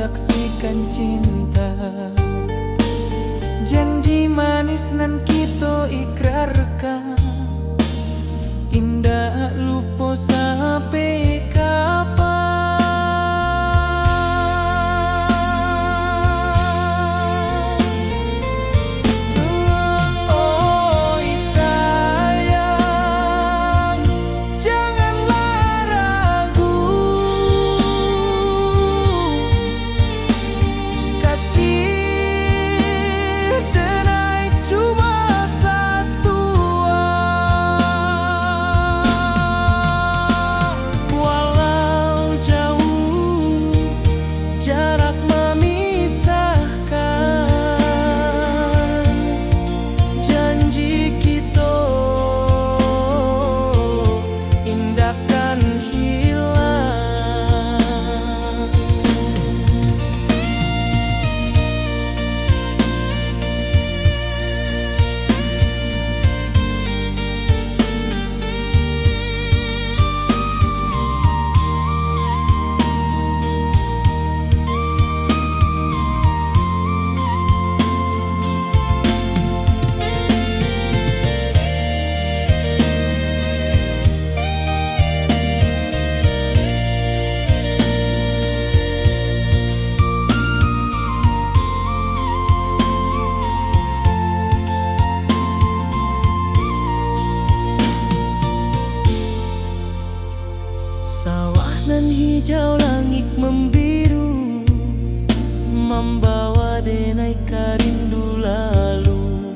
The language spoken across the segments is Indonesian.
saksikan cinta. Janji manis nan kita ikrarkan, indah lupa sampai kapan. Oi sayang, janganlah ragu, kasih denai cuma satu. Walau jauh jarak memisahkan, janji kita indahkan hilang. Sawah nan hijau, langit membiru, membawa denai karindu lalu.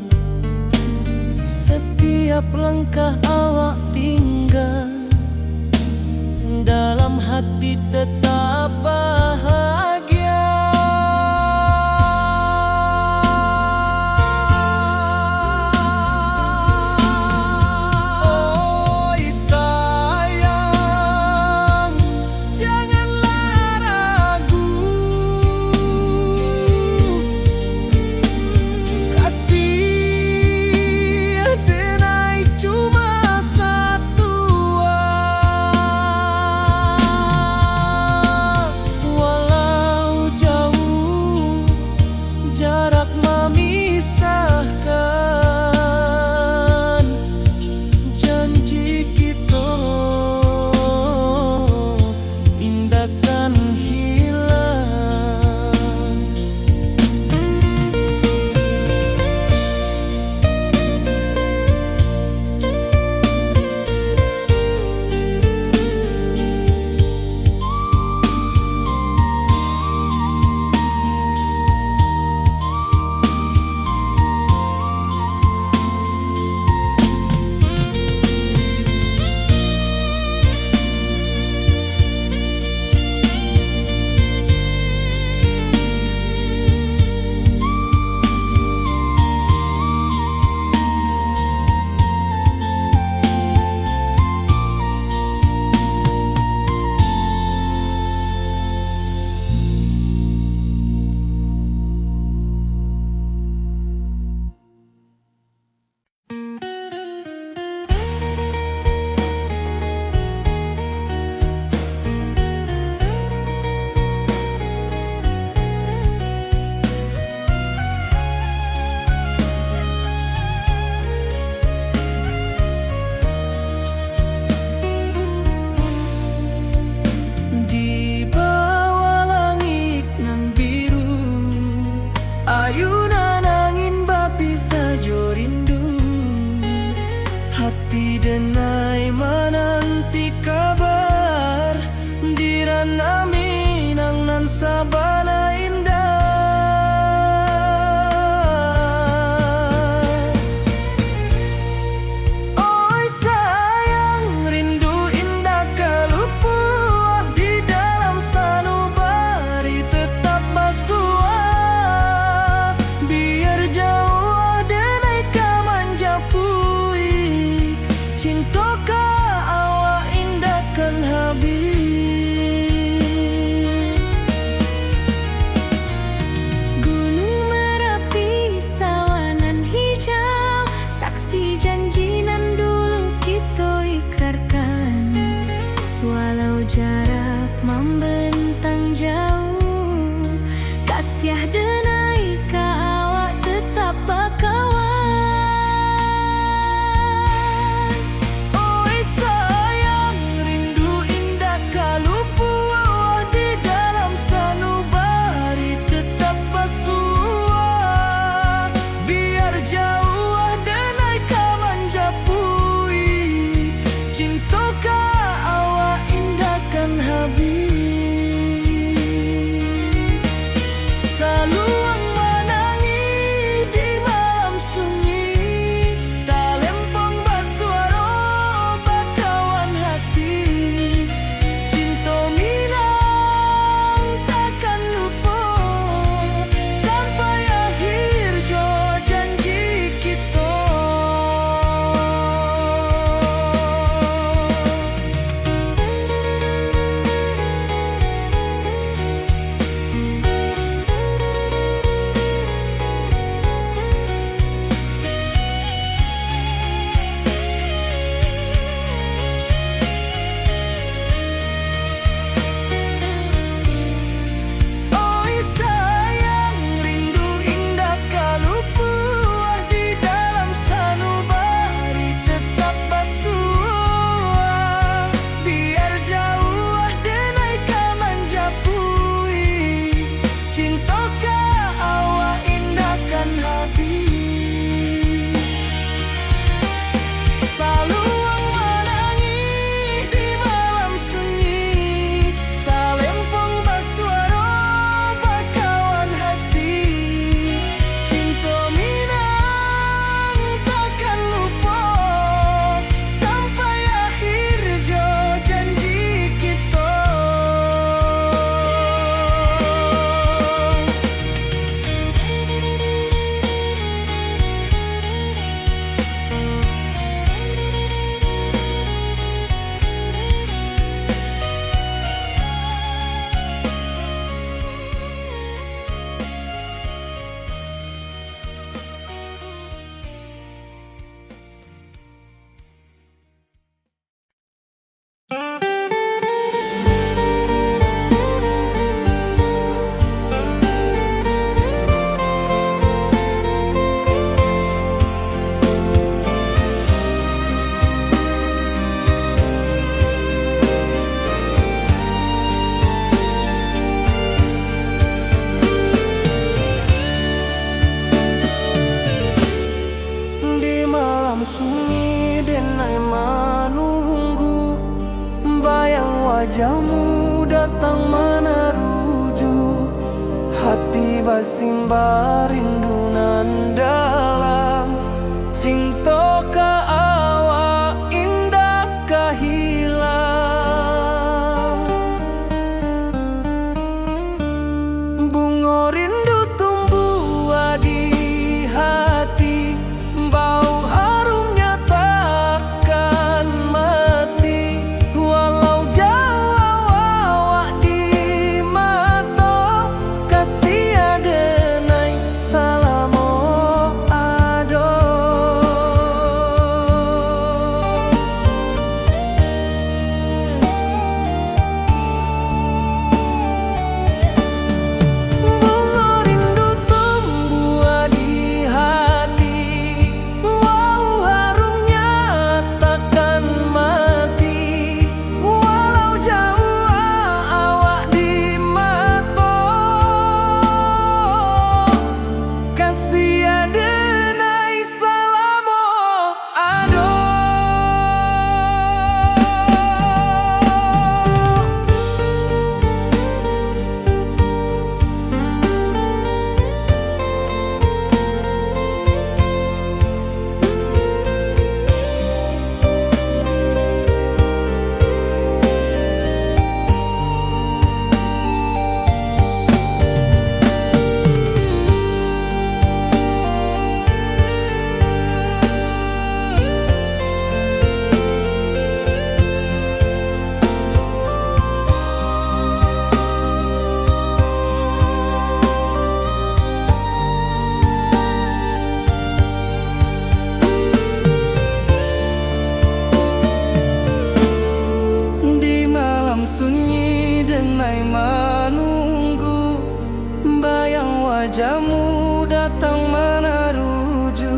Setiap langkah awak tinggal, dalam hati tetap bahagia. Oi sayang, janganlah ragu, kasih denai cuma satu. Walau jauh jarak memisahkan, janji kita indahkan hilang. Di bawah langit nan biru, ayunan angin bapi sajo rindu. Hati denai menanti kabar, di ranah Minang nan sabana indah. Oi sayang, rindu indah kalupua, di dalam sanubari tetap basua. Biar jauh denai ka manjapuik, cinta ka awak indahkan habis. jarak membentang jauh, datang meneruju, hati basimba rindu nan dalam. Cinta ka awak indah ka hilang. Bunga rindu tumbuh di hati, bau harumnya takkan mati. Walau jauh awak di mata, kasih adenai salamo ado. Bunga rindu tumbuh di hati, wow harumnya takkan mati. Walau jauh awak di mata, kasih adenai salamo ado. Di malam sunyi denai menunggu, bayang wajahmu datang meneruju,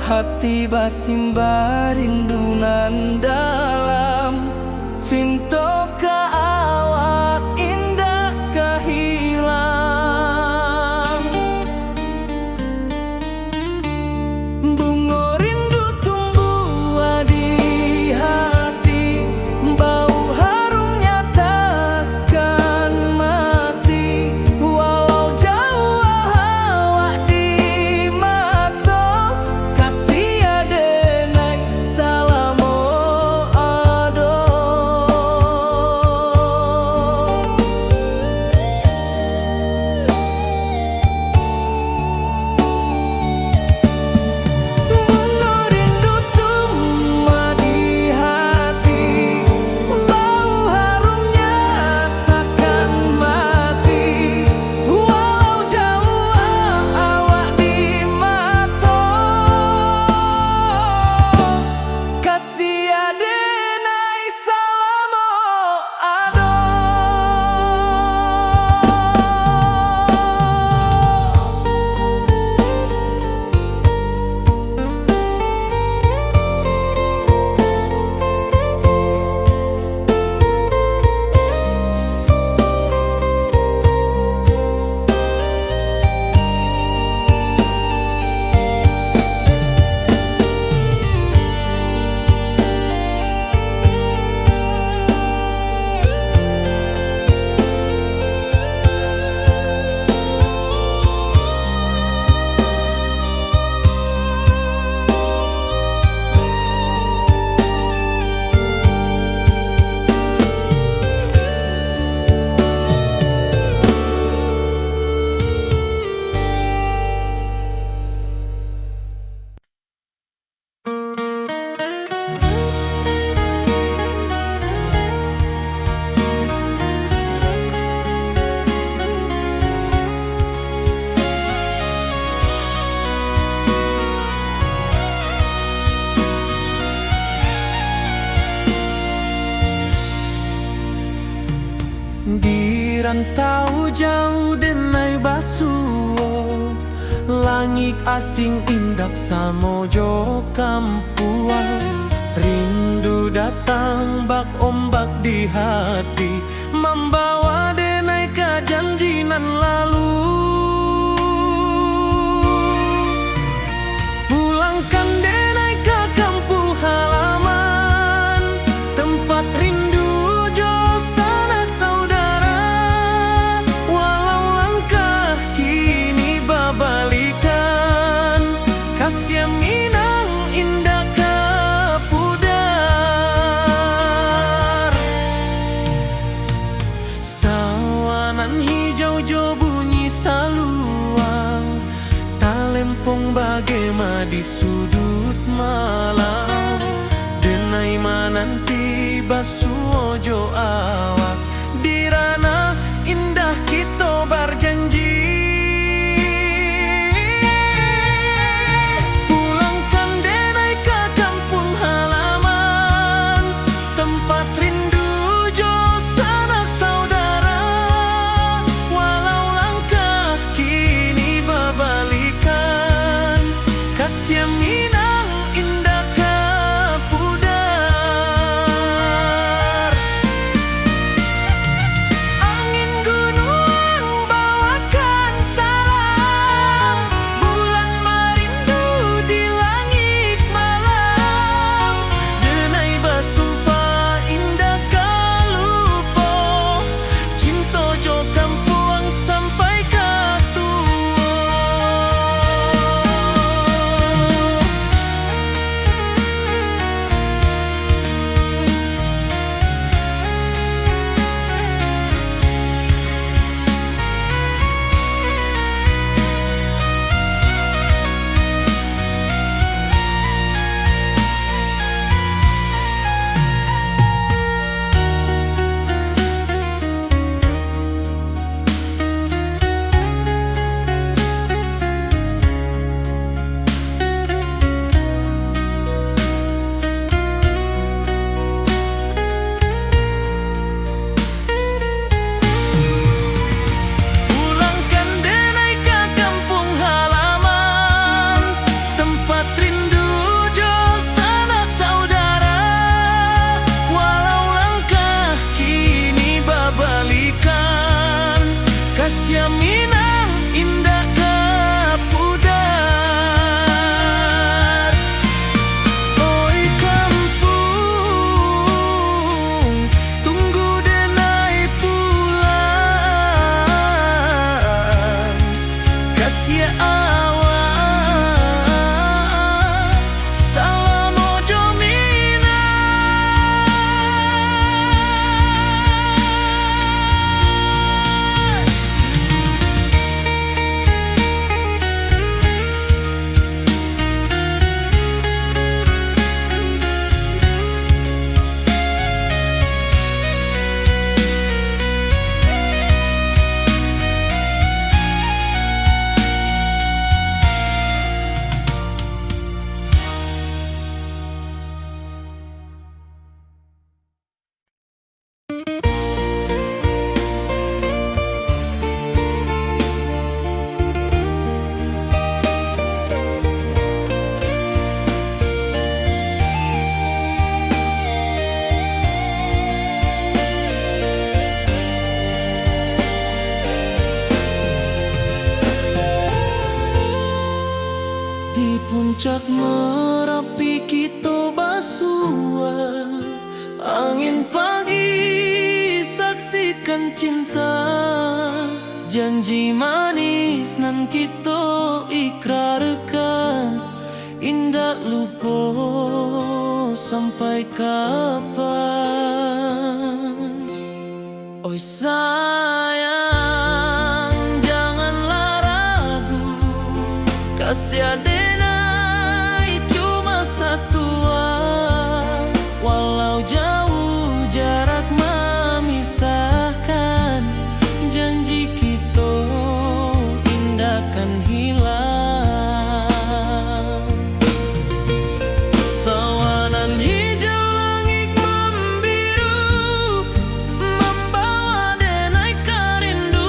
hati basimba rindu nan dalam. Cinta ka awak indah ka hilang. Bunga rindu tumbuh di hati, bau harumnya takkan mati. Walau jauh awak di mata, kasih adenai salamo ado. Bunga rindu tumbuh di hati, bau harumnya takkan mati. Walau jauh awak di mata, kasih adenai salamo ado. Di rantau jauh denai basuo, langit asing indak samojo kampuan. Rindu datang bak ombak di hati, membawa denai ke janji nan lalu. Pulangkan denai ke kampung halaman, tempat rindu jo kampung bagema di sudut malam, denai mananti basuojo awak di ranah indah kita berjanji. Pulangkan denai ke kampung halaman, tempat rindu jo sanak saudara. Walau langkah kini berbalikan, kasih Minang indah ke pudar. Angin gunung bawakan salam, bulan merindu di langit malam. Denai basumpah indah kalupo, cinta jo kampung sampai ke tua. Pulangkan denai ke kampung halaman, tempat rindu jo sanak saudara. Walau langkah kini berbalikan, kasih Minang indah ke pudar. Oi kampung, tunggu denai pulang, kasih awak salam ojo Minang. Di puncak Merapi kita basua, angin pagi saksikan cinta. Janji manis nan kita ikrarkan, indah lupa sampai kapan. Oi sayang, janganlah ragu, kasih denai cuma satu. Walau jauh jarak memisahkan, janji kita indah kan hilang. Sawanan hijau langit membiru, membawa denai kerindu.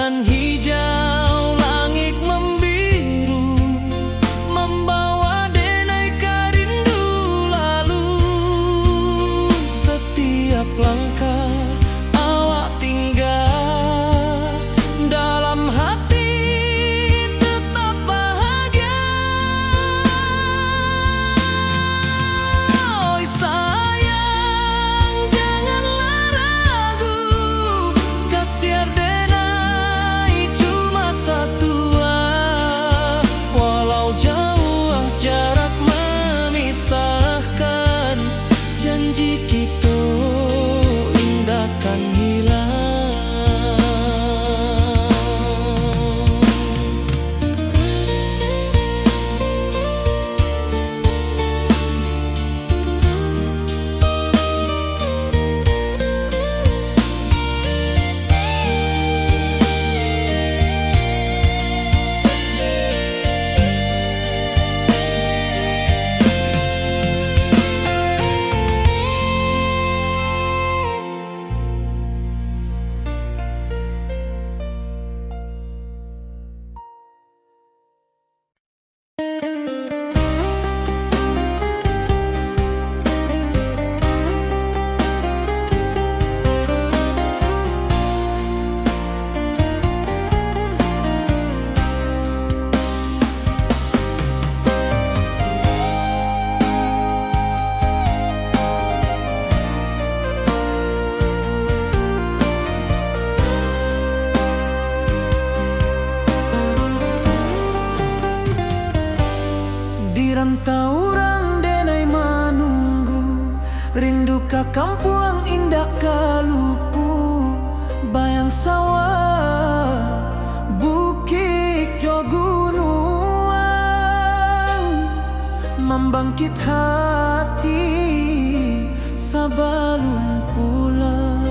Kanan hijau, langit membiru, membawa denai rindu lalu. Setiap langkah awak tinggal, dalam hati tetap bahagia. Oi sayang, janganlah ragu, kasiar denai cuma satu. Walau jauh jarak memisahkan, janji kita indahkan hilang. Di rantau orang denai menunggu, rindu ka kampung indah kalupu. Bayang sawah, bukit jo gunung, membangkit hati sebelum pulang.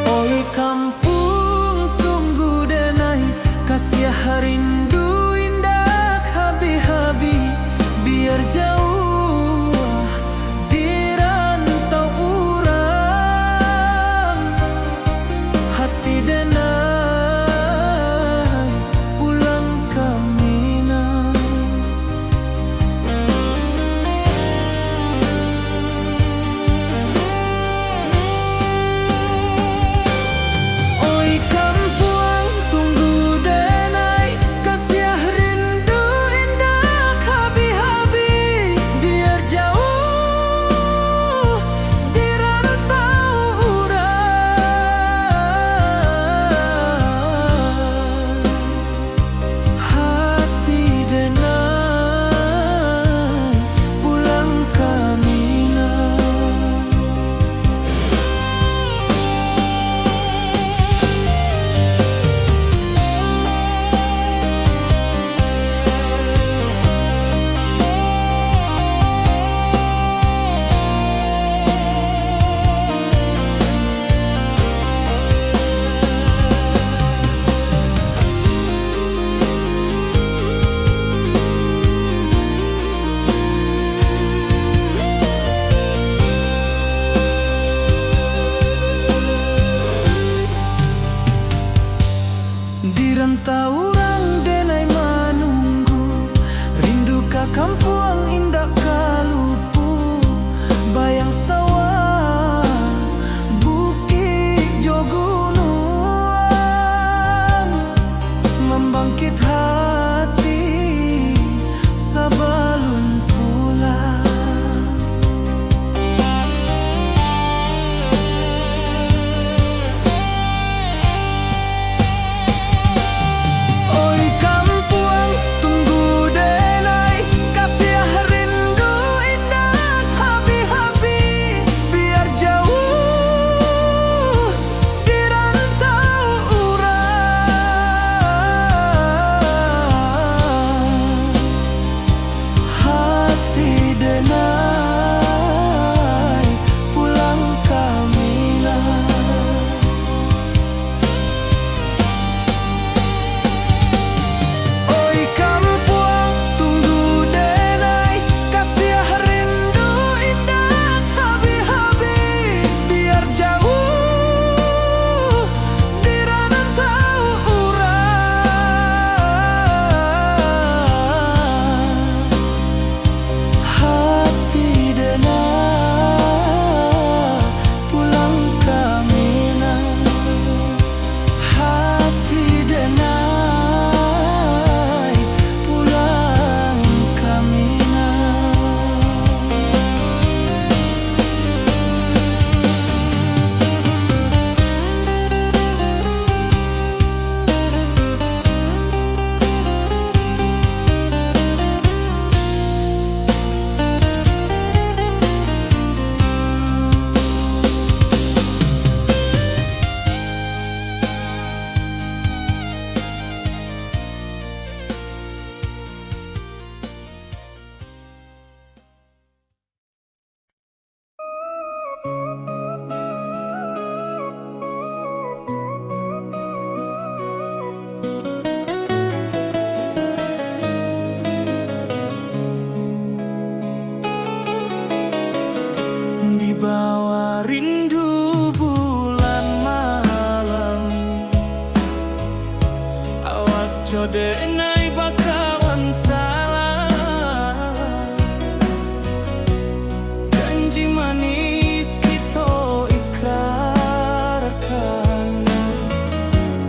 Oi kampung tunggu denai, kasih rindu indah habi-habi. Biar jauh di rantau urang, hati denai pulang kami. rindu bulan malam, awak jodenai bakawan salah. Janji manis kita ikrarkan,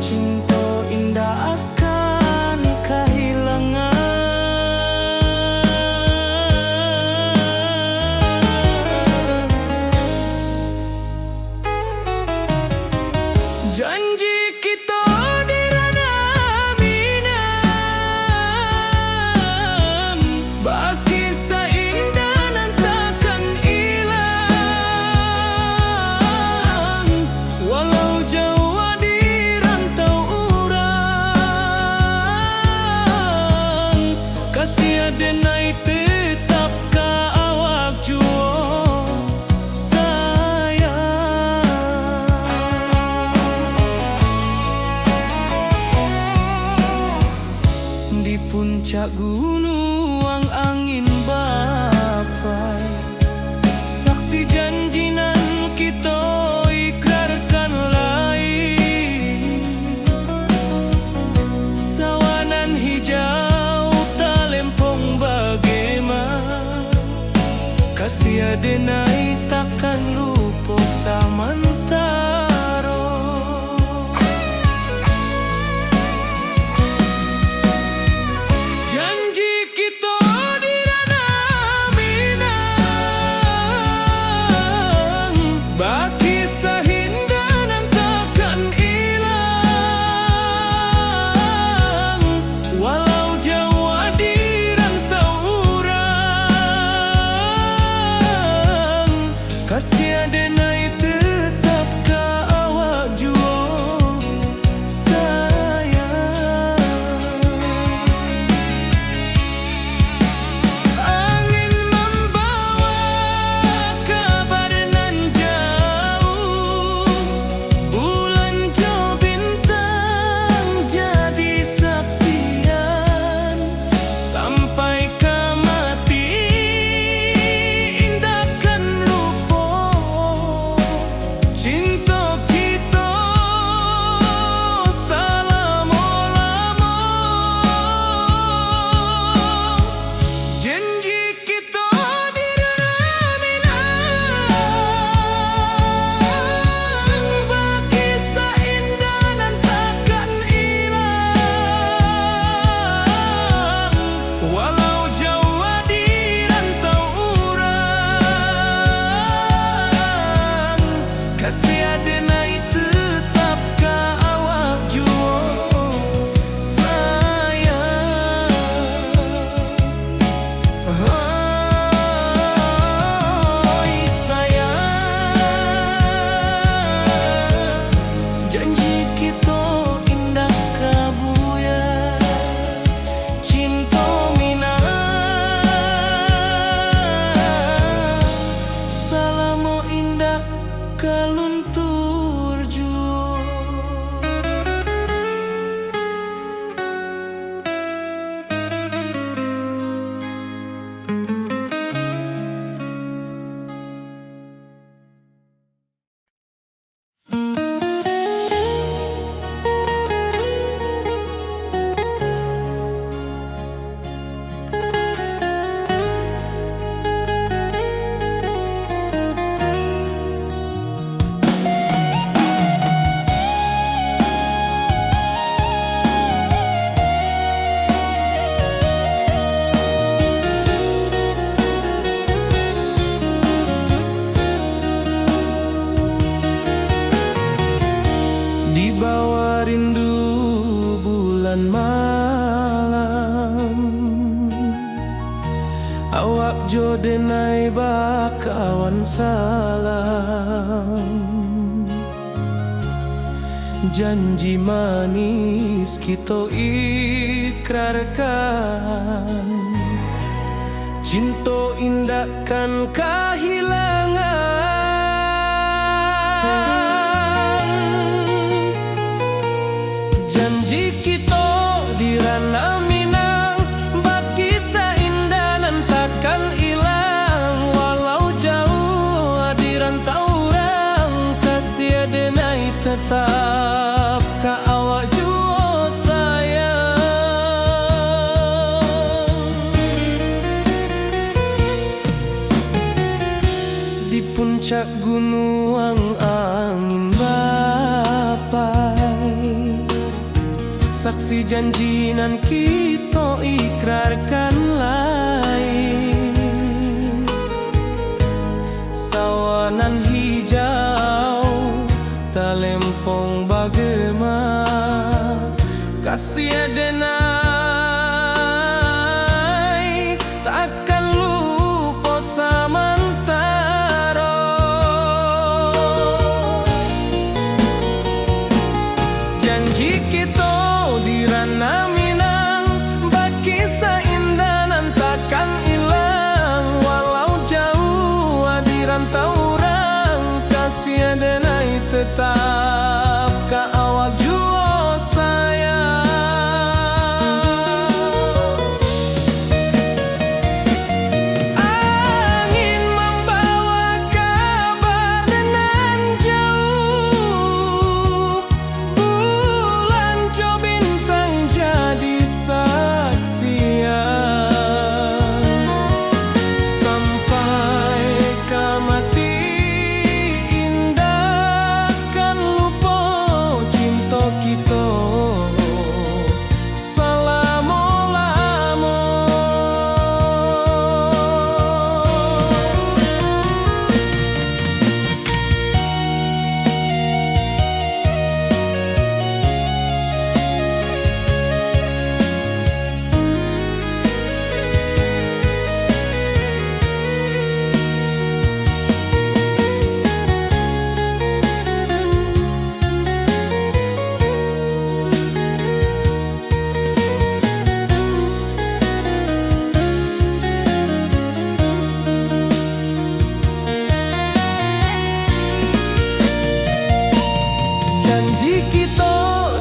cinta indah akan kehilangan. Janji kita di ranah Minang, bagi seindah nan takkan hilang. Walau jauh di rantau urang, kasih adenai tetap ka awak juo sayang. Di puncak gunung angin bapai, saksi janji nan kita ikrarkan lain. Sawanan hijau talempong bagaimana, kasih adenai takkan lupa samantara. Janji kita di ranah Minang, bagi sahinda nan takkan hilang. Walau jauh di rantau urang, kasih adenai tetap ka awak juo sayang. Angin membawa kabar nan jauh, bulan jo bintang jadi saksian. Sampai ke mati indahkan lupa, cinta kita selama-lama. Janji kita di ranah Minang, bagi seindah nan takkan hilang. Walau jauh di rantau urang, kasih adenai tetap ka awak juo sayang. Oi sayang, janji kita indah kabuya, cinta Minang salamo indah kaluntur juo. Di bawah rindu bulan malam, awak jodenai bakawan salam. Janji manis kita ikrarkan, cinta indahkan kehilangan. Janji kita di ranah Minang, bagi seindah nan takkan hilang. Walau jauh di rantau urang, tetap ka awak jua sayang. Di puncak gunung angin bapai, saksi janjinan kita ikrarkan lain. Sawanan hijau talempong bagema, kasih adenai takkan lupa samantara. Janji kita di ranah Minang, baki seindah nan takkan hilang. Walau jauh di rantau orang, kasih adenai tetap ka awak jua sayang. Angin membawa kabar nan jauh, bulan jo bintang jadi saksian. Sampai ke mati indah kan lupa cinta kita selama-lama. Janji kita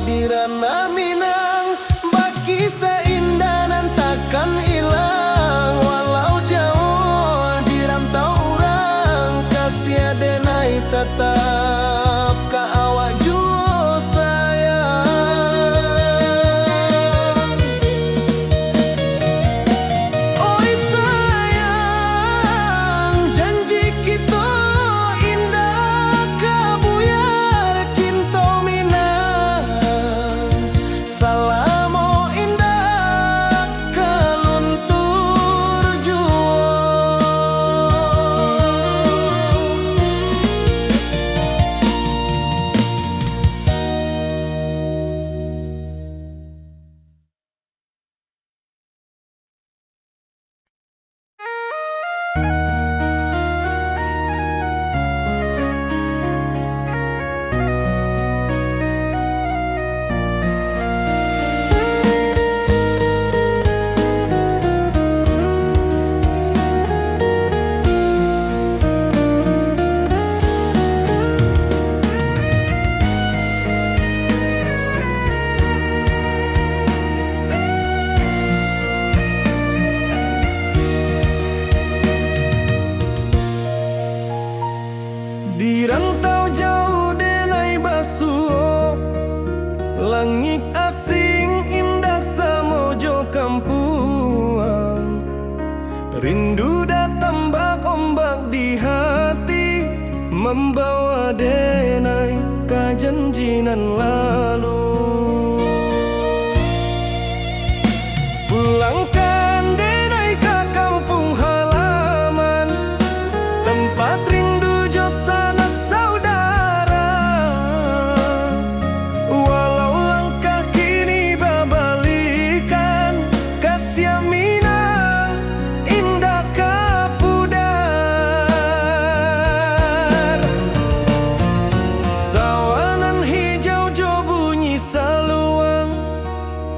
di ranah Minang, baki seindah nan takkan hilang. Walau jauh di rantau orang, kasih adenai tetap ka awak jua sayang. Oi sayang, janji kita indah kabuyar cinta Minang. Salamo indah keluntur jua. Di rantau jauh denai basuh, langit asing indah samojo kampuang. Rindu datang bak ombak di hati, membawa denai ka janjinan lalu. Pulangkan denai ka kampung halaman, tempat rindu jo sanak saudara. Walau langkah kini babalikan, kasih Minang indah kapudar. Sawanan hijau jo bunyi saluang,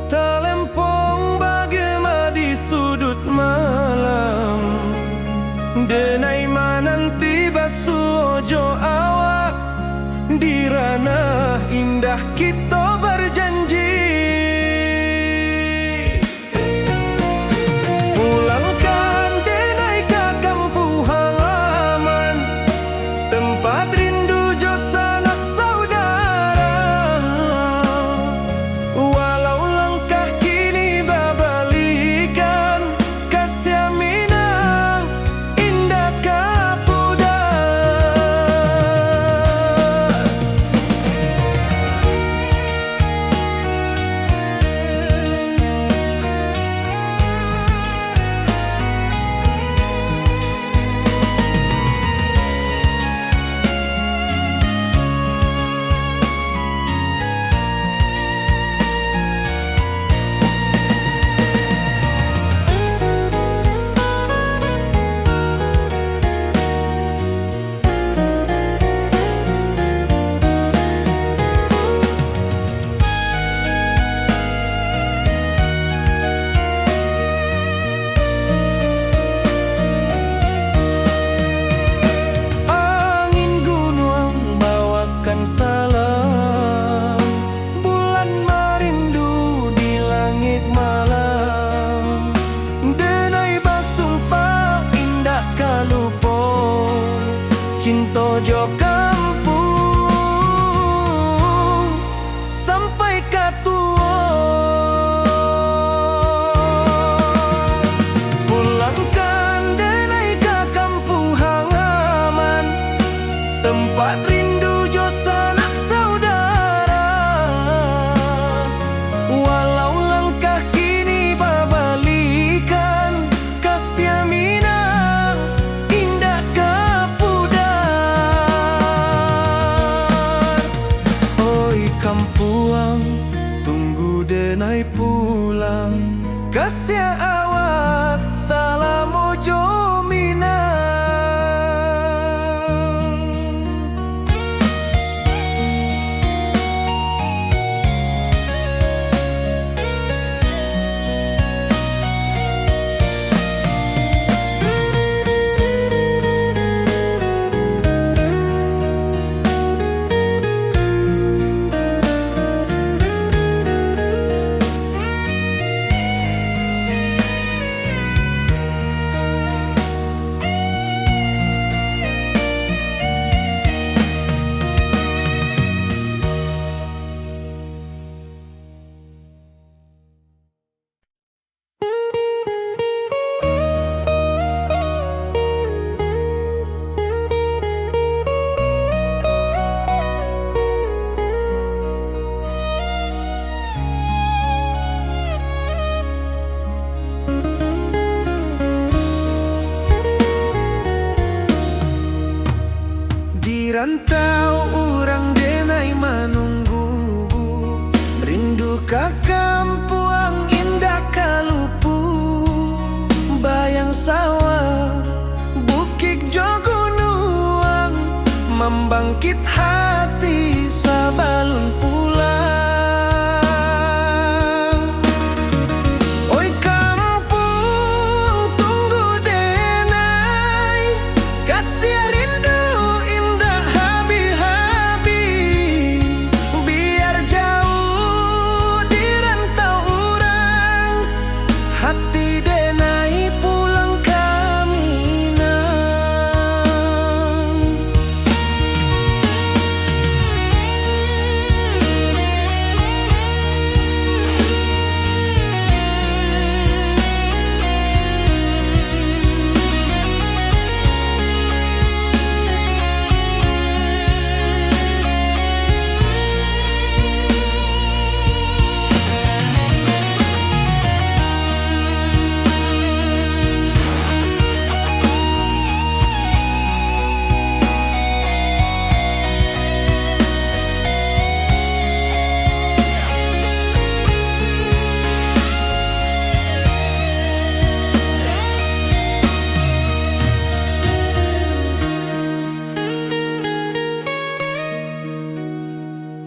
talempong bagema di sudut malam. Denai mananti basuh jo awak, di ranah indah kita berjanji. Pulangkan denai ka kampung halaman, tempat rindu jo sanak saudara. tojo kampung sampai katuo. Pulangkan denai ke kampung halaman, tempat rindu jo sanak saudara. Walau langkah kini babalikan, kasih Minang indah kapudar. Oi kampuang, tunggu denai pulang, kasih awak salam ojo Minang. Di rantau urang denai menunggu, rindu ka kampuang indah kalupu. Bayang sawah, bukit jo gunung, membangkit hati sabalun pulang. Oi kampung, tunggu denai, kasih rindu indah habi-habi. Biar jauh di rantau urang, hati denai pulang ke Minang.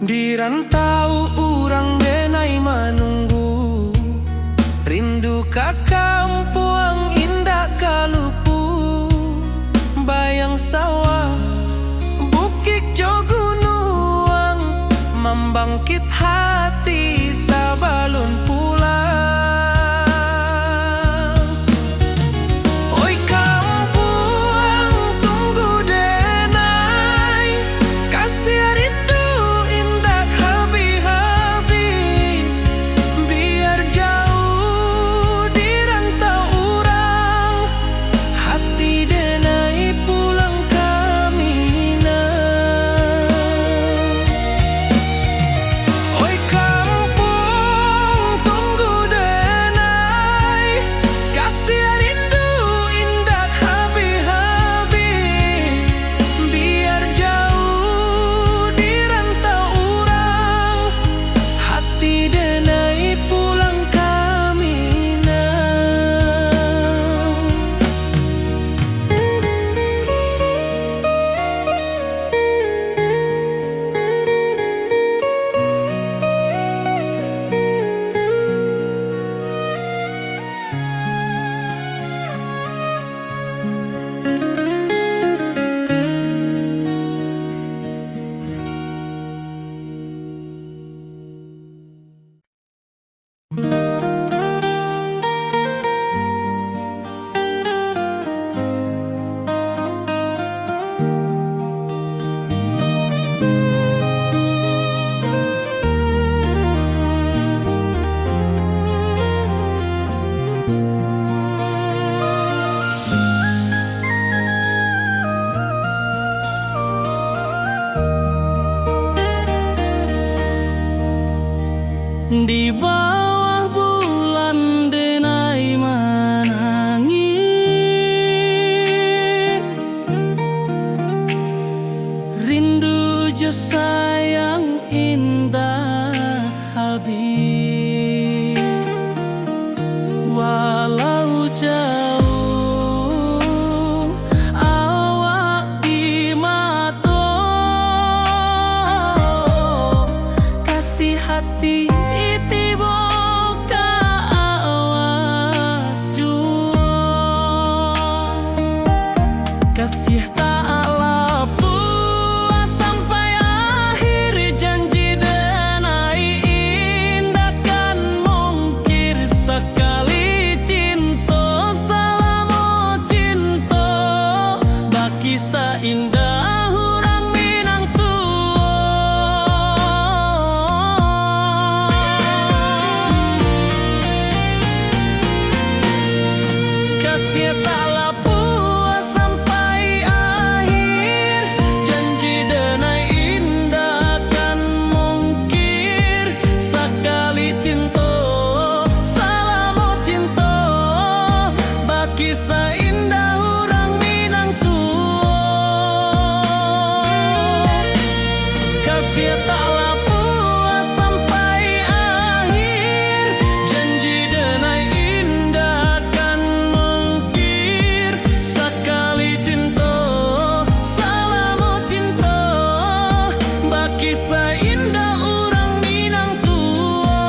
Di rantau urang denai menunggu, rindu ka kampuang indah kalupu. Bayang sawah, bukit jo gunung, membangkit hati sabalun pulang. Oi kampuang, tunggu denai, kasih rindu indah habi-habi. Biar jauh di rantau urang, hati denai pulang ke Kasih taklah puas sampai akhir, janji dan indah kan mungkir. Sekali cinta selama cinta, baki seindah orang Minang tua. Kasih taklah puas sampai akhir, janji dan indah kan mungkir. Sekali cinta selama cinta, baki seindah orang Minang tua. Kasih taklah puas sampai akhir, janji dan indah kan mungkir. Sekali cinta selama cinta, baki seindah orang Minang tua.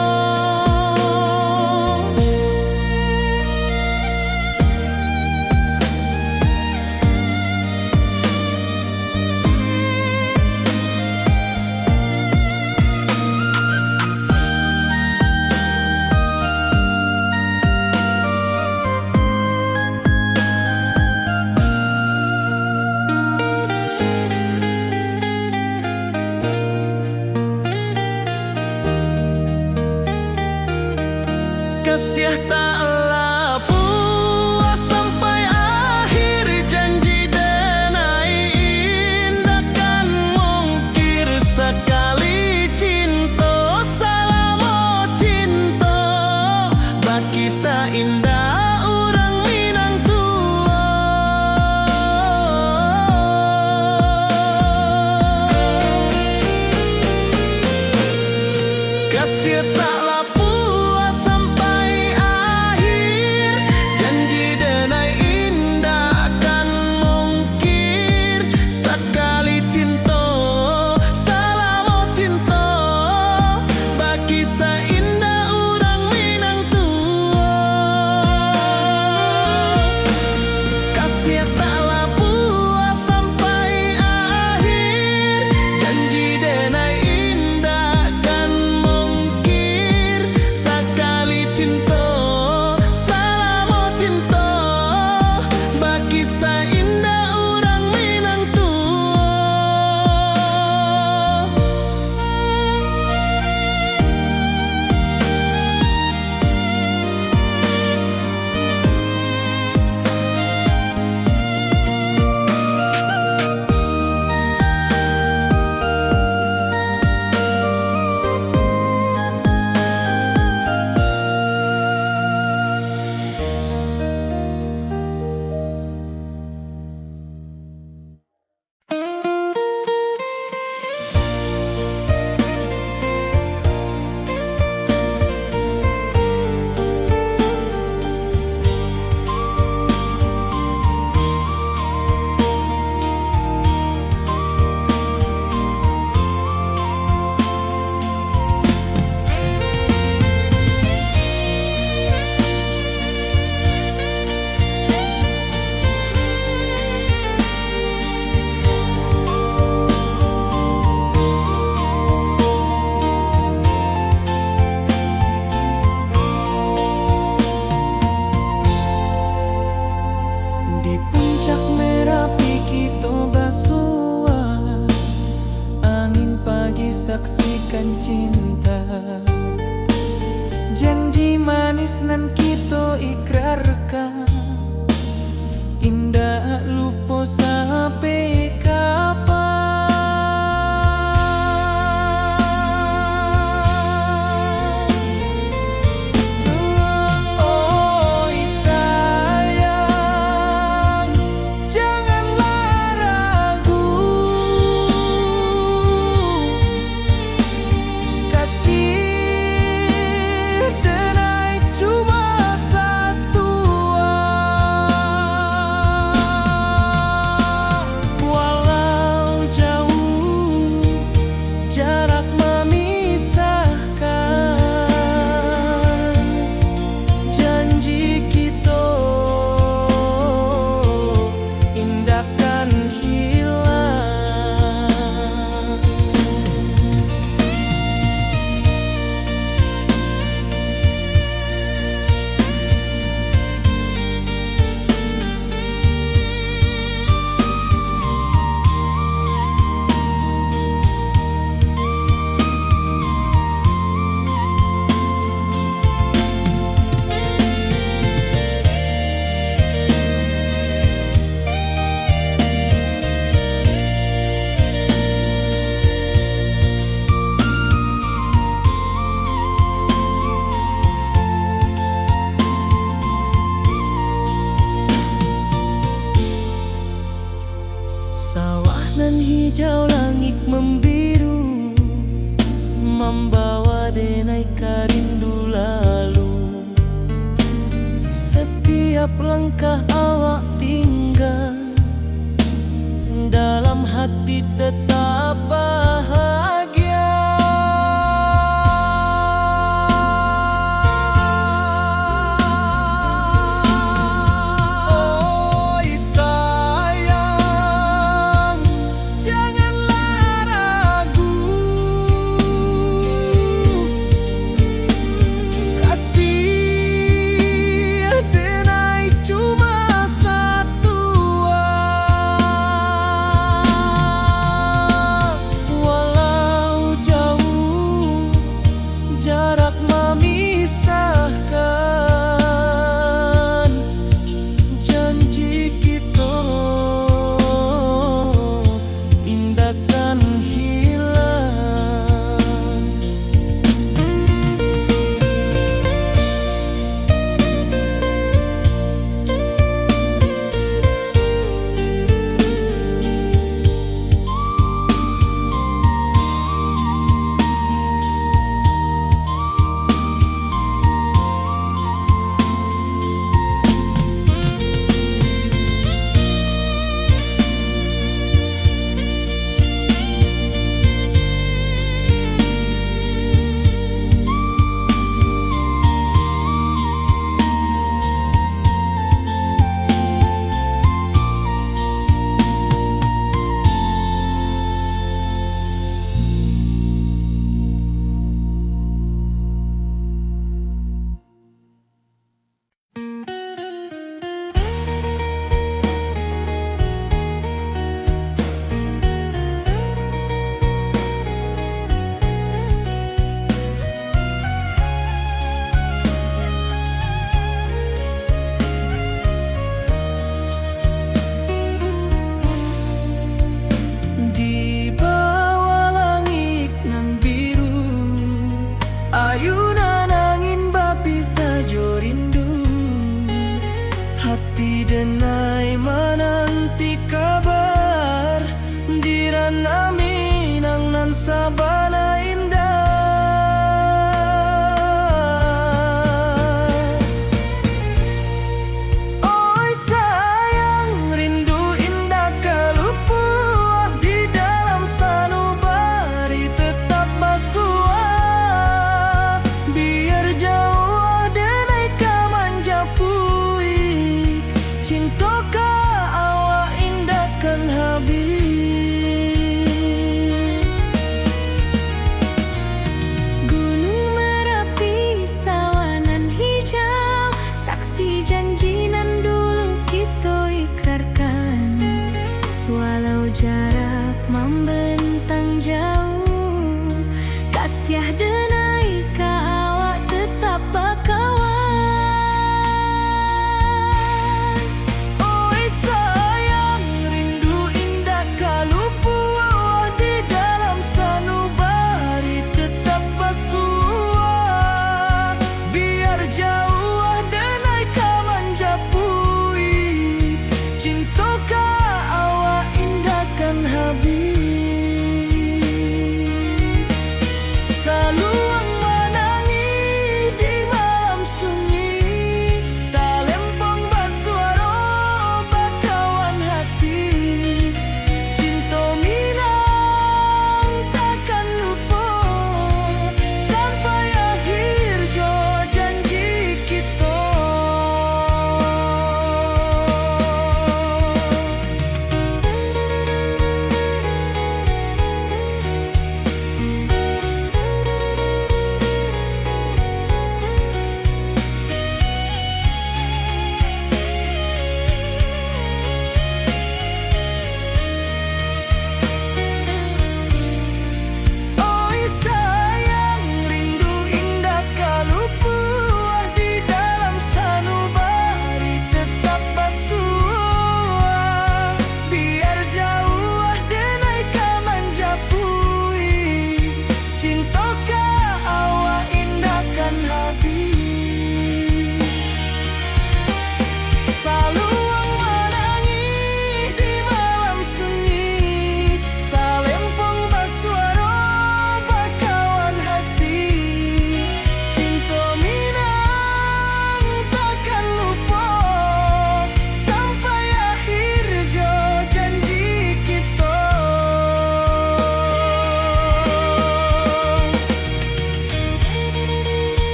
Kasih taklah puas sampai akhir, janji dan indah kan mungkir. Sekali cinta selama cinta, baki seindah orang Minang tua. Kasih taklah puas sampai akhir, janji dan indah kan mungkir. Sekali cinta selama cinta, baki seindah orang Minang tua. Kasih taklah puas sampai akhir, janji dan indah kan mungkir. Sekali cinta selama cinta, baki seindah orang Minang tua. Di puncak Merapi kita basua, angin pagi saksikan cinta. Janji manis nan kita ikrarkan, indah lupa sampai kapan. Oi sayang, janganlah ragu. membawa denai rindu lalu. Setiap langkah awak tinggal, dalam hati tetap bahagia. Oi sayang, janganlah ragu, kasih denai cuma satu. Walau jauh jarak memisahkan, janji kita indahkan hilang. Di bawah langit nan biru, ayunan angin bapi sajo rindu. Hati denai menanti kabar, di ranah Minang nan sabana indah. Oi sayang, rindu indah kalupua, di dalam sanubari tetap basua. Biar jauh denai ka manjapui, cinta ka awak indahkan habis. Gunung Merapi, sawanan hijau, saksi janji nan dulu kita ikrarkan. Walau jarak membentang jauh, kasih denai ka awak tetap bakawan.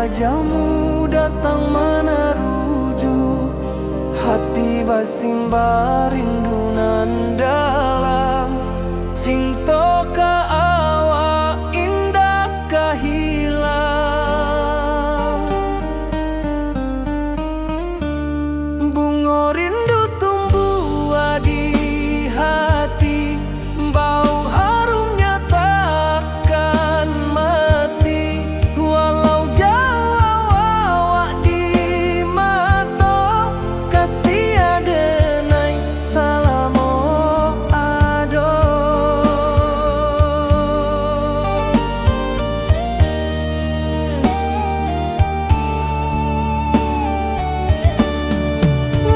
wajahmu datang meneruju, hati basimba rindu nan dalam. Cinta ka awak indah ka hilang. Bunga rindu tumbuh di hati, bau harumnya takkan mati. Walau jauh awak di mata, kasih adenai salamo ado.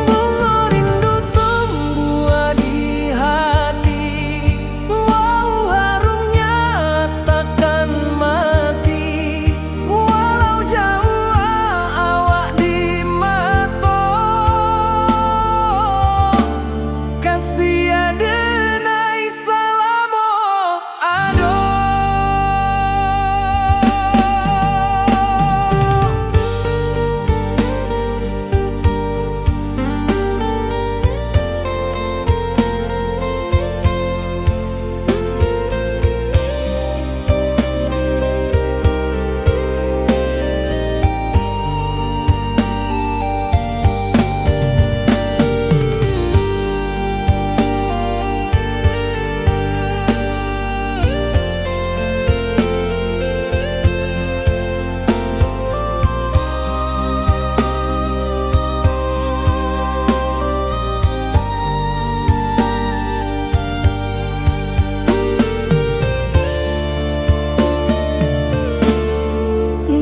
Bunga rindu tumbuh di hati, wow harumnya takkan mati. Walau jauh awak di mata, kasih adenai salamo ado.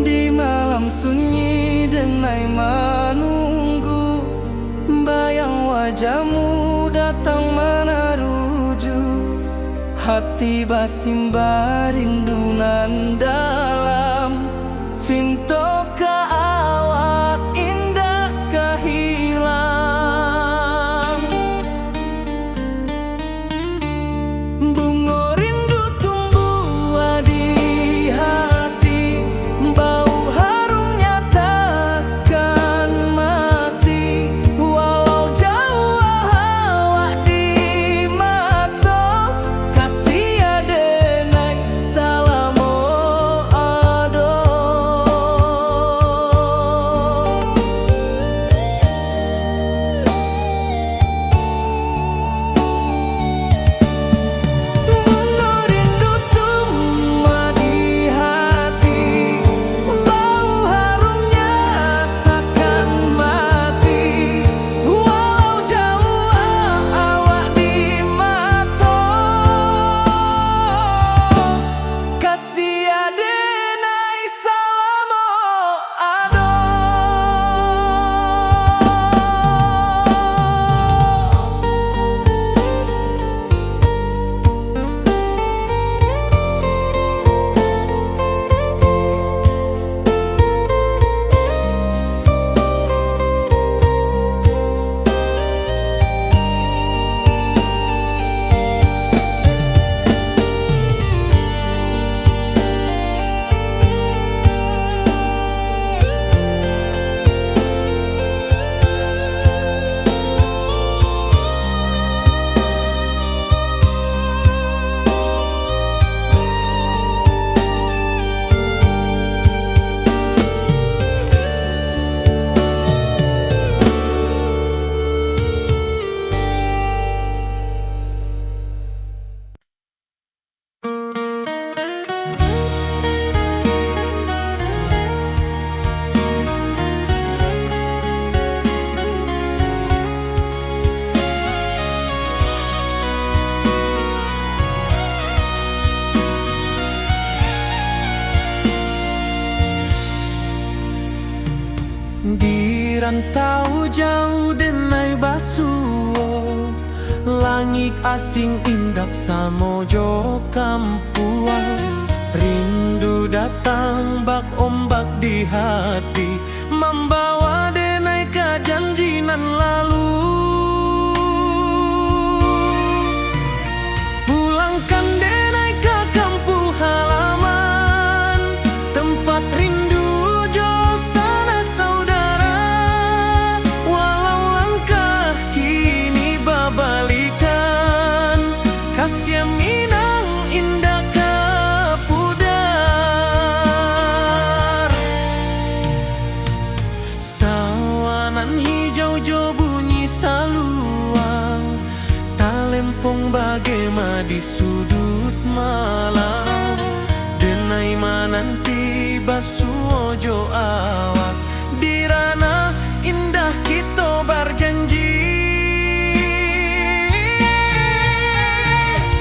Di malam sunyi denai menunggu, bayang wajahmu datang meneruju, hati basimba rindu nan dalam. Cinta ka awak indah ka hilang. Bunga rindu tumbuh di hati, bau harumnya takkan mati. Walau jauh awak di mata, kasih adenai salamo ado. Bunga rindu tumbuh di hati, bau harumnya takkan mati. Walau jauh awak di mata, kasih adenai salamo ado. Di rantau jauh denai basuo, langit asing indak samojo kampuan. Rindu datang bak ombak di hati, membawa denai ke janji nan lalu. Pulangkan denai ke kampung halaman, tempat rindu jauh basuh ojo awak di ranah indah kita berjanji.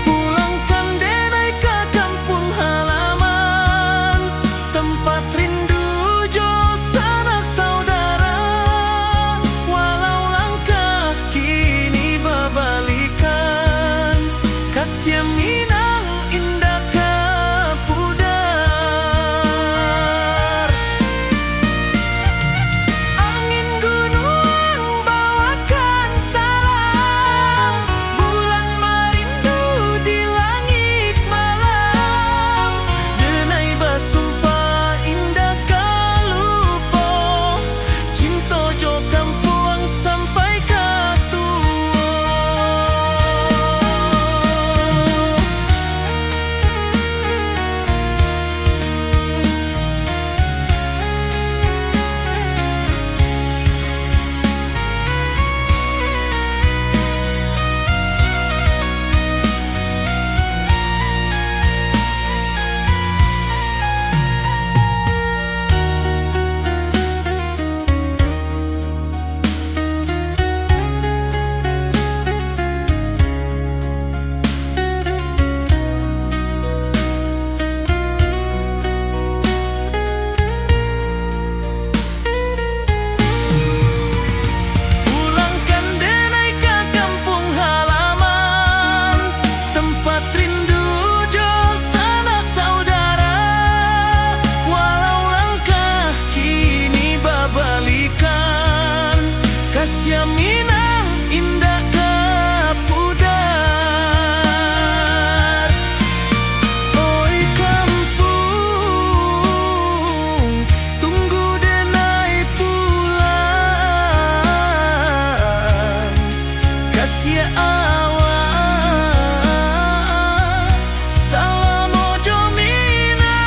Pulangkan denai ke kampung halaman, tempat rindu jo sanak saudara. Walau langkah kini berbalikan, kasih Minang indah ke pudar. Angin gunung bawakan salam, bulan merindu di langit malam. Denai basumpah indah kalupo, cinta jo kampung sampai ke tua. Pulangkan denai ke kampung halaman, tempat rindu jo sanak saudara. Walau langkah kini berbalikan, kasih Minang indah ke pudar. Oi kampung, tunggu denai pulang, kasih awak salam ojo Minang.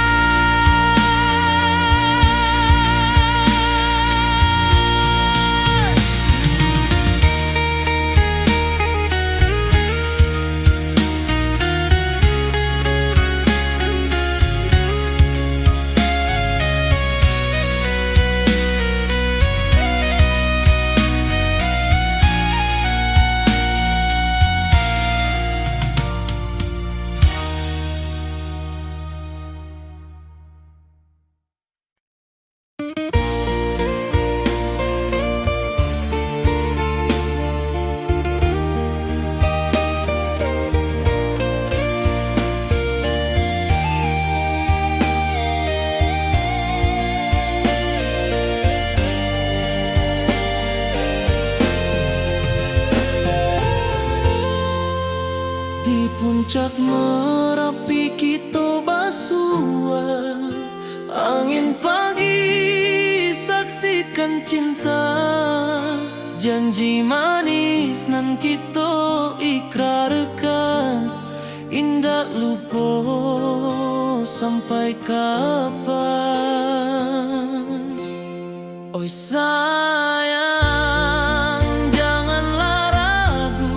Di puncak Merapi kita basua, angin pagi saksikan cinta. Janji manis nan kita ikrarkan, indah lupa sampai kapan. Oi sayang, janganlah ragu,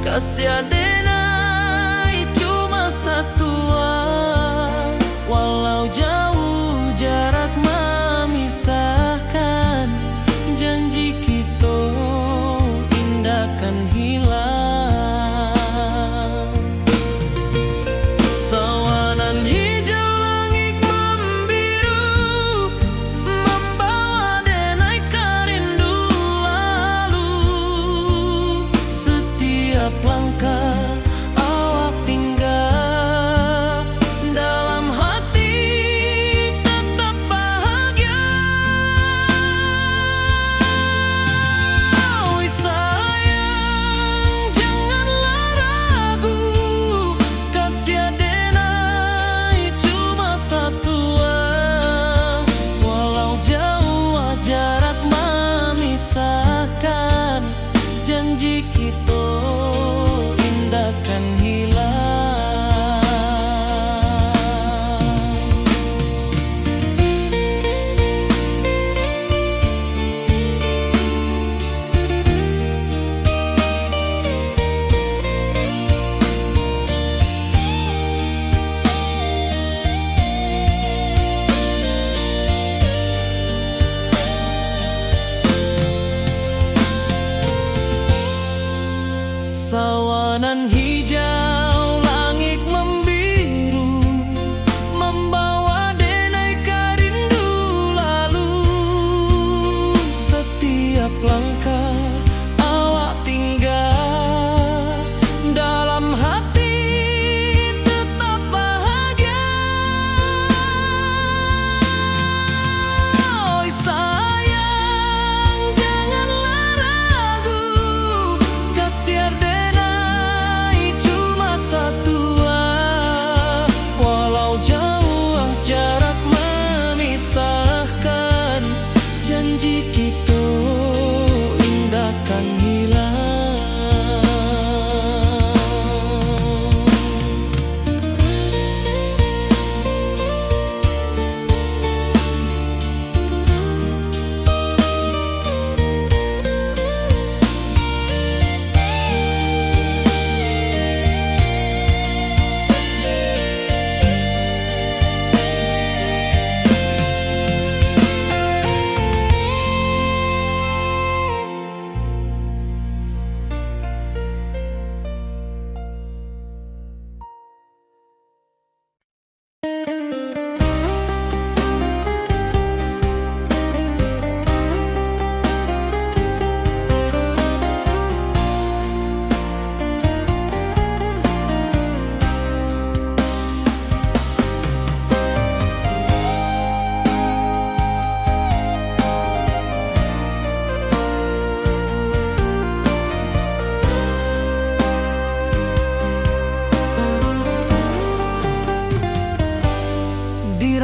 kasih denai cuma satuan. Walau jauh jarak memisahkan, janji kita indah kan hilang. Sawanan hijau langit membiru, membawa denai kerindu lalu. Setiap langkah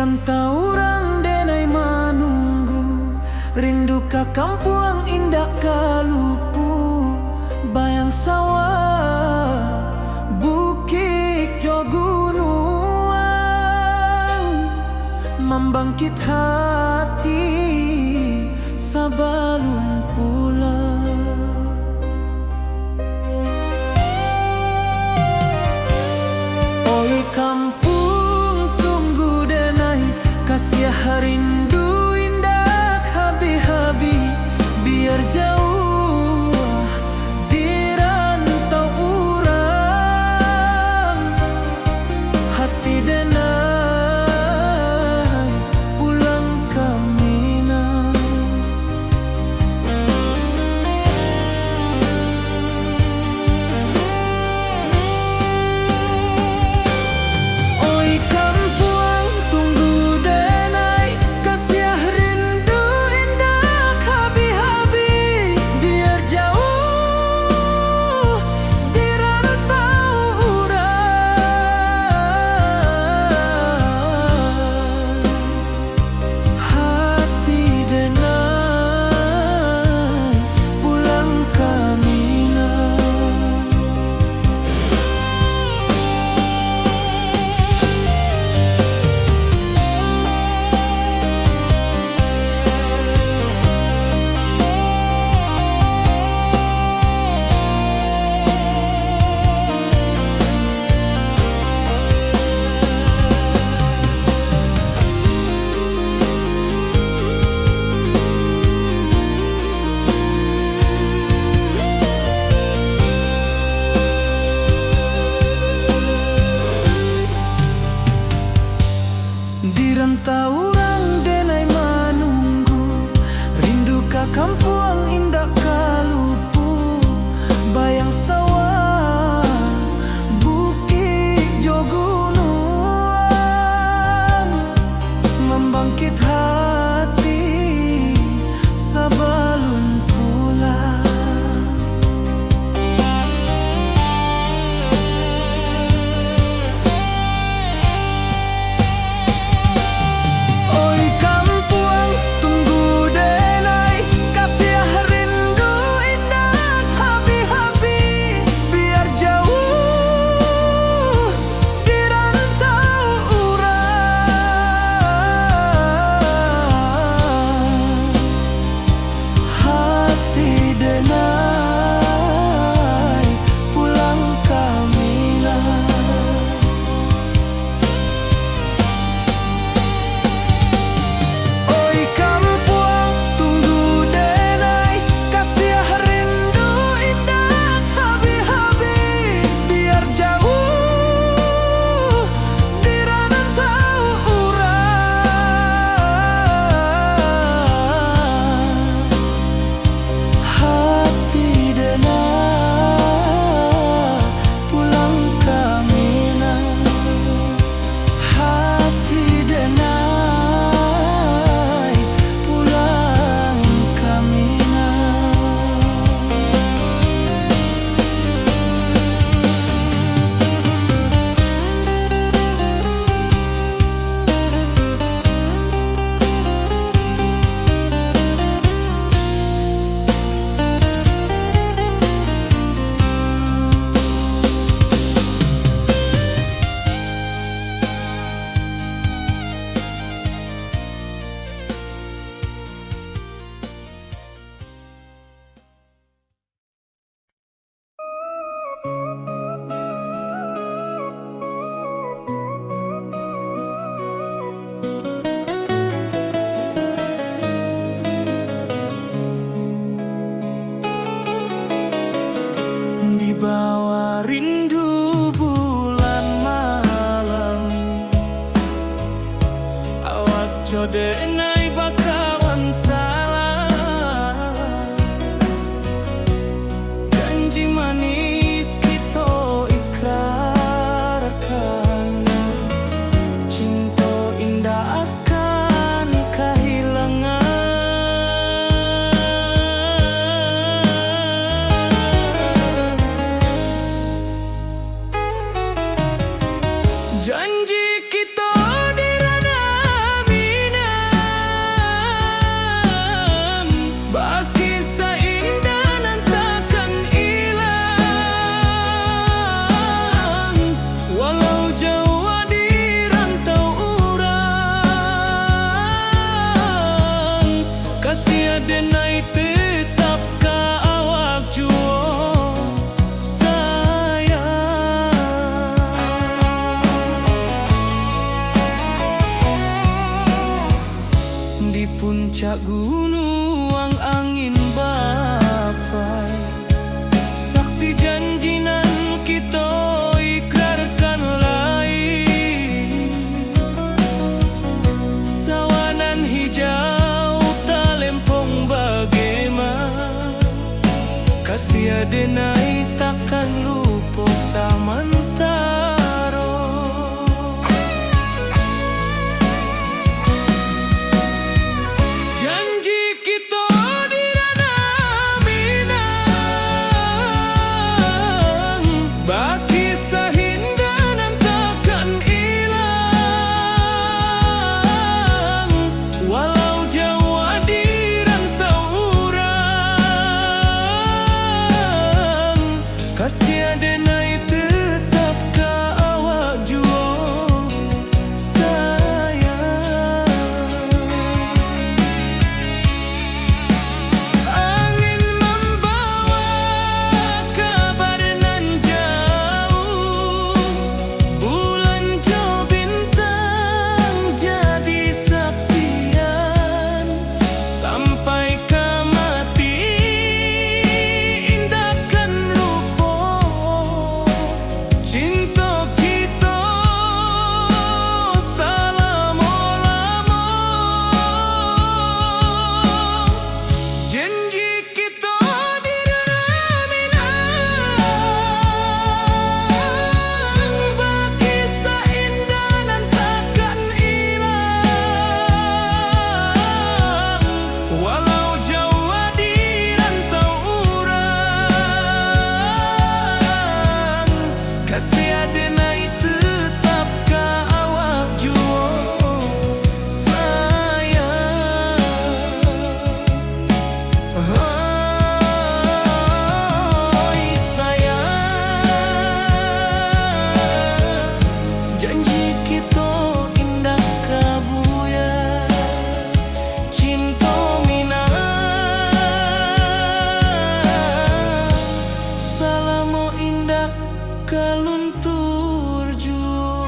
rantau orang denai manunggu, rindu ka kampung indah kalupu, bayang sawah bukit jo gunung, membangkit hati sabalun pulang. Oi kampung tunggu denai, kasih rindu indah habi-habi, biar jauh di rantau urang, hati denai pulang ke Minang. Oi kampung tunggu denai, kasih rindu indah habi-habi, biar jauh di rantau urang, hati denai pulang ke Minang. Di rantau orang denai manunggu, rindu ka kampung indah kalupu, bayang sawah bukit jo gunung, membangkit hati sabalun pulang. Oi kampung tunggu denai, kasih rindu indah habi-habi, biar jauh di rantau urang, hati denai pulang ke Minang. Oi kampung tunggu denai, kasih rindu indah habi-habi, biar jauh di rantau urang, hati denai pulang ke Minang, hati denai pulang ke Minang. Di bawah rindu bulan malam, awak jo denai bakawan salah, janji manis kita ikrarkan, cinta indah akan kehilangan. Janji kita di ranah puncak gunung angin bapai, saksi janji nan kita ikrarkan lain. Sawanan hijau talempong bagaimana, kasih adenai takkan lupa samantaro. Janji kita di ranah Minang, baki sahindanan takkan hilang. Walau jauh di rantau urang, kasih adenai tetap ka awak jua sayang. Angin membawa kabar nan jauh, bulan jo bintang jadi saksian. Sampai ke mati indahkan lupa cinta kita selama-lama. Janji kita di ranah Minang, baki seindah nan takkan hilang. Walau jauh di rantau urang, kasih adenai tetap ka awak jua sayang. Oi sayang, janji kita indah kabuya, cinta Minang selama indah kaluntur jua.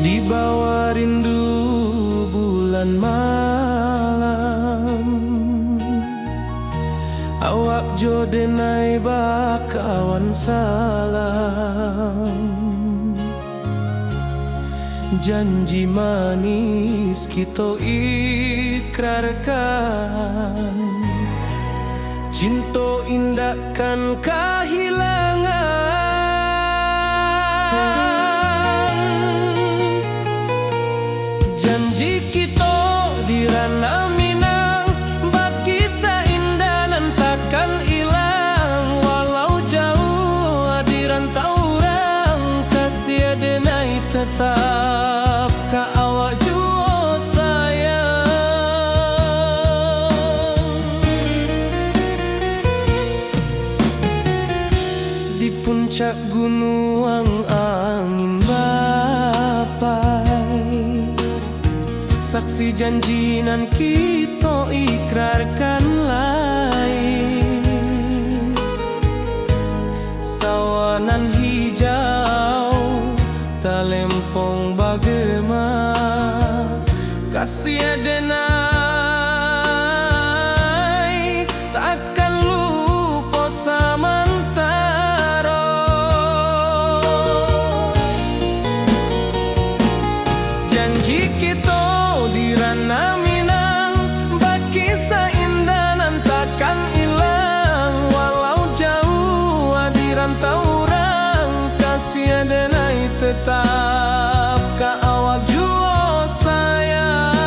Di bawah rindu bulan malam, awak jo denai bakawan salam. Janji manis kita ikrarkan, cinta indahkan kehilangan. Janji kita di ranah Minang, baki seindah nan takkan hilang. Walau jauh di rantau urang, kasih adenai tetap ka awak jua sayang. Di puncak gunung angin bapai, saksi janji nan kita ikrarkan lain. Sawanan hijau talempong bagaimana, kasih adenai takkan lupa samantaro. Janji kita di ranah Minang, baki seindah nan takkan hilang. Walau jauh di rantau urang, kasih adenai tetap ka awak jua sayang.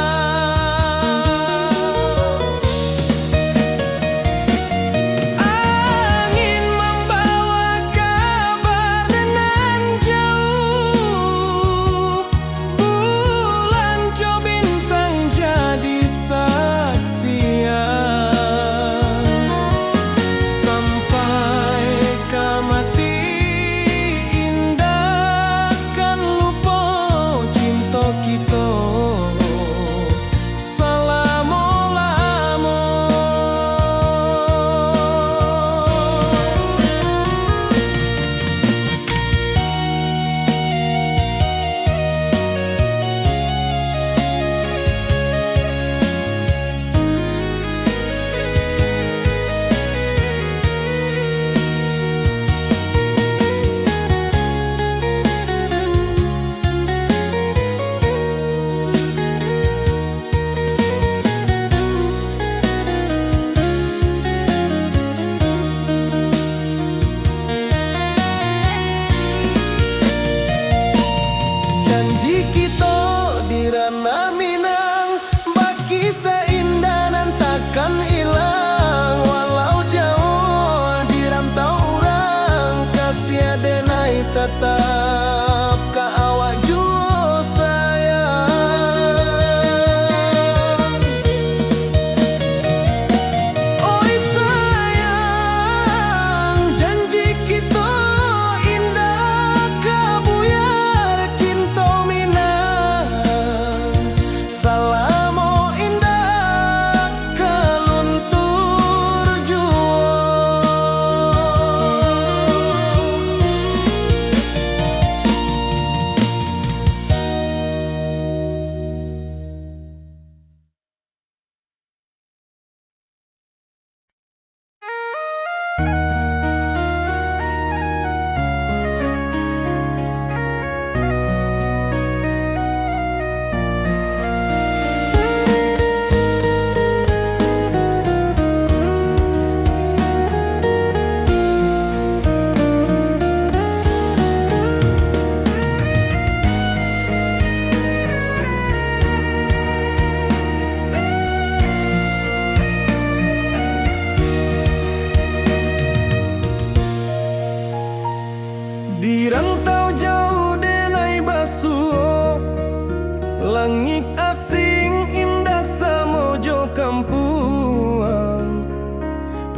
asing indah samojo kampuang.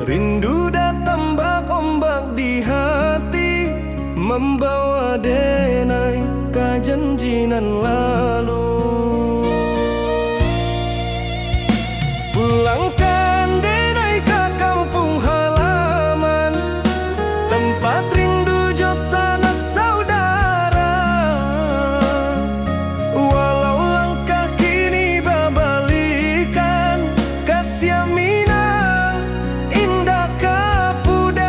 Rindu datang ombak di hati, membawa denai kajanjinan lalu. Pulangkan denai ke kampung halaman, tempat rindu jo sanak saudara. Walau langkah kini babalikan, kasih Minang indah kapudar.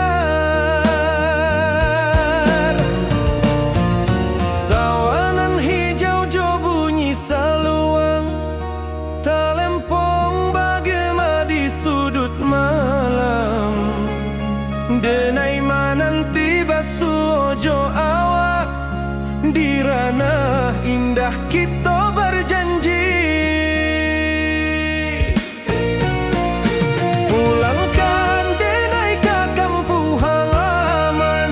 Sawanan hijau jo bunyi saluang, talempong bagema di sudut malam. Denai mananti basuojo awak, di ranah indah kita berjanji. Pulangkan denai ke kampung halaman,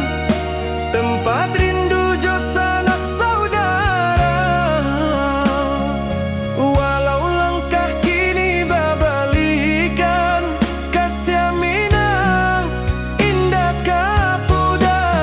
tempat rindu jo sanak saudara. Walau langkah kini babalikan, kasih Minang indah kapudar.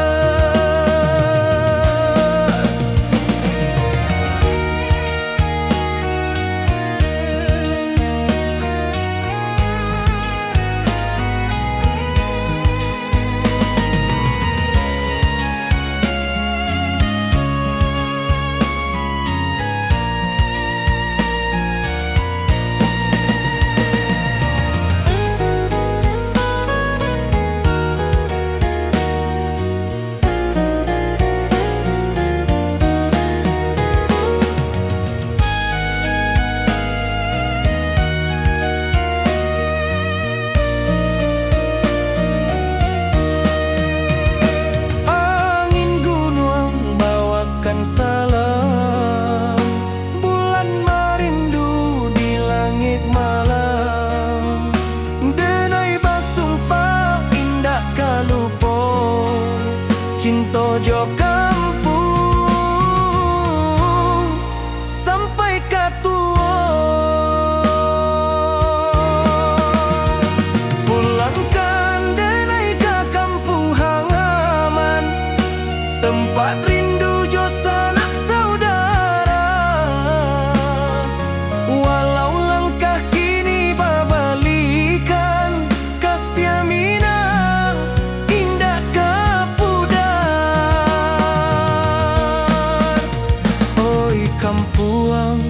Angin gunung bawakan salam, bulan merindu di langit malam. Denai basumpah indah kalupo, cinta jo kampung sampai katua. Pulangkan denai ke kampung halaman, tempat rindu jo sanak saudara. Walau langkah kini babalikan, kasih Minang indah kapudar. Oi kampuang,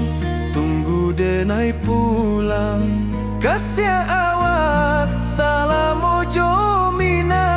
tunggu denai pulang, kasih awak salam ojo Minang.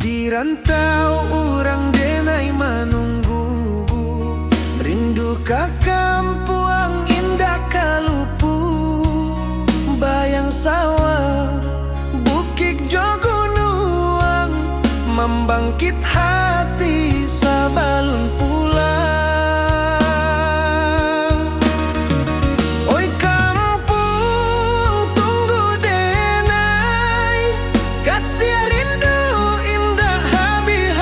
Di rantau urang denai menunggu, rindu ka kampuang indah kalupu. Bayang sawah, bukit jo gunung, membangkit hati sabalun pulang. Oi kampung tunggu denai, kasih rindu indah habis.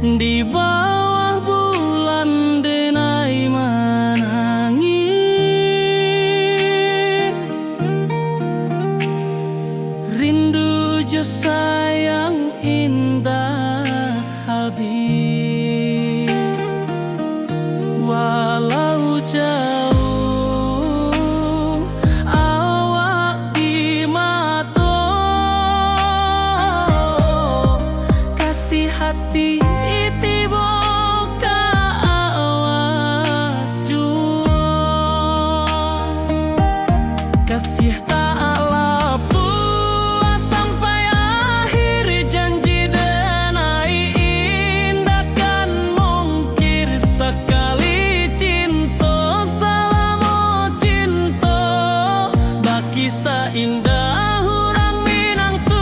Di bawah bulan denai menangi, rindu jo sayang indah habis. Walau jauh awak di mata, kasih hati tiba ka awak jua. Kasih tak lepas sampai akhir, janji denai indah kan mungkir. Sekali cinta selama cinta, baki seindah orang Minang tua.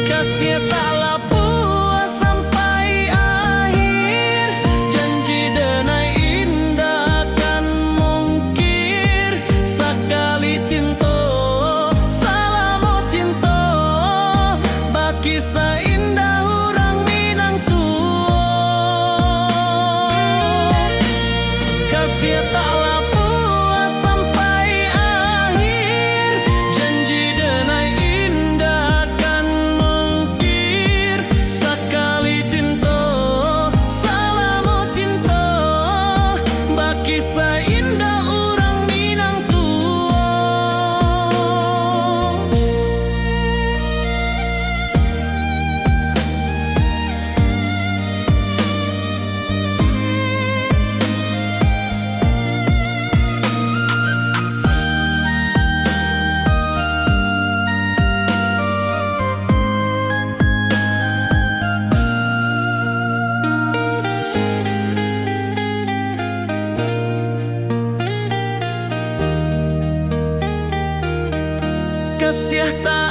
Kasih tak lepas sampai akhir, janji denai indah kan mungkir. Sekali cinta selama cinta, baki seindah orang Minang tua. Kasih tak lepas sampai akhir, janji denai indah kan mungkir. Sekali cinta selama cinta, baki seindah orang Minang tua. Kasih tak